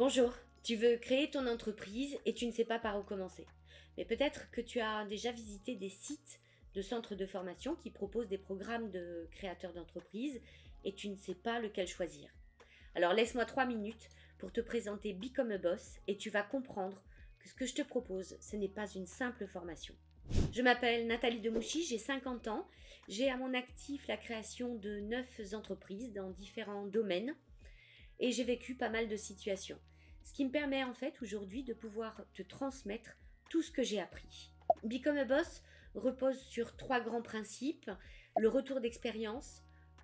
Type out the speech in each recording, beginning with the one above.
Bonjour, tu veux créer ton entreprise et tu ne sais pas par où commencer. Mais peut-être que tu as déjà visité des sites de centres de formation qui proposent des programmes de créateurs d'entreprise et tu ne sais pas lequel choisir. Alors laisse-moi 3 minutes pour te présenter Become a Boss et tu vas comprendre que ce que je te propose, ce n'est pas une simple formation. Je m'appelle Nathalie Demouchy, j'ai 50 ans, j'ai à mon actif la création de 9 entreprises dans différents domaines et j'ai vécu pas mal de situations. Ce qui me permet en fait aujourd'hui de pouvoir te transmettre tout ce que j'ai appris. Become a Boss repose sur 3 grands principes, le retour d'expérience,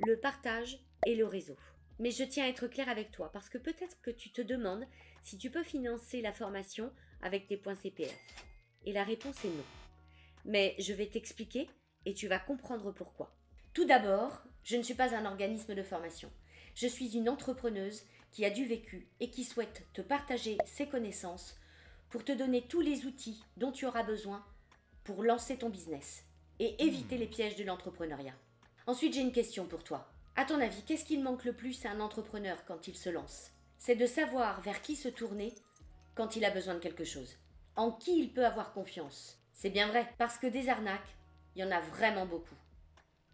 le partage et le réseau. Mais je tiens à être claire avec toi parce que peut-être que tu te demandes si tu peux financer la formation avec tes points CPF. Et la réponse est non. Mais je vais t'expliquer et tu vas comprendre pourquoi. Tout d'abord, je ne suis pas un organisme de formation. Je suis une entrepreneuse qui a du vécu et qui souhaite te partager ses connaissances pour te donner tous les outils dont tu auras besoin pour lancer ton business et éviter les pièges de l'entrepreneuriat. Ensuite, j'ai une question pour toi. À ton avis, qu'est-ce qu'il manque le plus à un entrepreneur quand il se lance? C'est de savoir vers qui se tourner quand il a besoin de quelque chose. En qui il peut avoir confiance. C'est bien vrai, parce que des arnaques, il y en a vraiment beaucoup.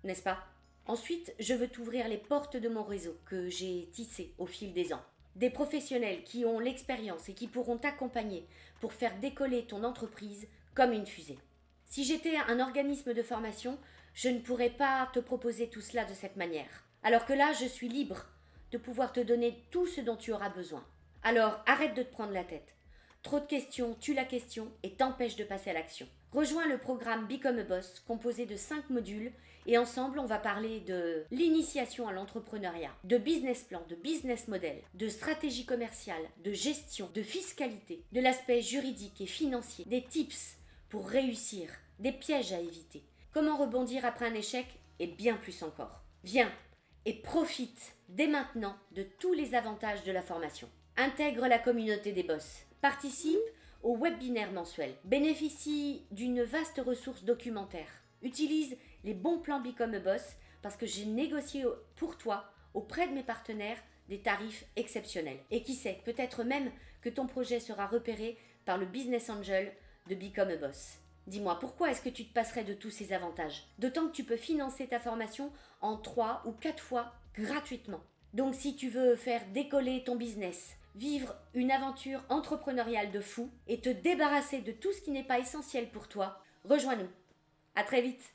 N'est-ce pas? Ensuite, je veux t'ouvrir les portes de mon réseau que j'ai tissé au fil des ans. Des professionnels qui ont l'expérience et qui pourront t'accompagner pour faire décoller ton entreprise comme une fusée. Si j'étais un organisme de formation, je ne pourrais pas te proposer tout cela de cette manière. Alors que là, je suis libre de pouvoir te donner tout ce dont tu auras besoin. Alors arrête de te prendre la tête. Trop de questions tue la question et t'empêche de passer à l'action. Rejoins le programme Become a Boss composé de 5 modules et ensemble on va parler de l'initiation à l'entrepreneuriat, de business plan, de business model, de stratégie commerciale, de gestion, de fiscalité, de l'aspect juridique et financier, des tips pour réussir, des pièges à éviter, comment rebondir après un échec et bien plus encore. Viens et profite dès maintenant de tous les avantages de la formation. Intègre la communauté des boss. Participe au webinaire mensuel. Bénéficie d'une vaste ressource documentaire. Utilise les bons plans Become a Boss parce que j'ai négocié pour toi auprès de mes partenaires des tarifs exceptionnels. Et qui sait, peut-être même que ton projet sera repéré par le Business Angel de Become a Boss. Dis-moi, pourquoi est-ce que tu te passerais de tous ces avantages? D'autant que tu peux financer ta formation en 3 ou 4 fois gratuitement. Donc si tu veux faire décoller ton business, vivre une aventure entrepreneuriale de fou et te débarrasser de tout ce qui n'est pas essentiel pour toi, rejoins-nous. À très vite.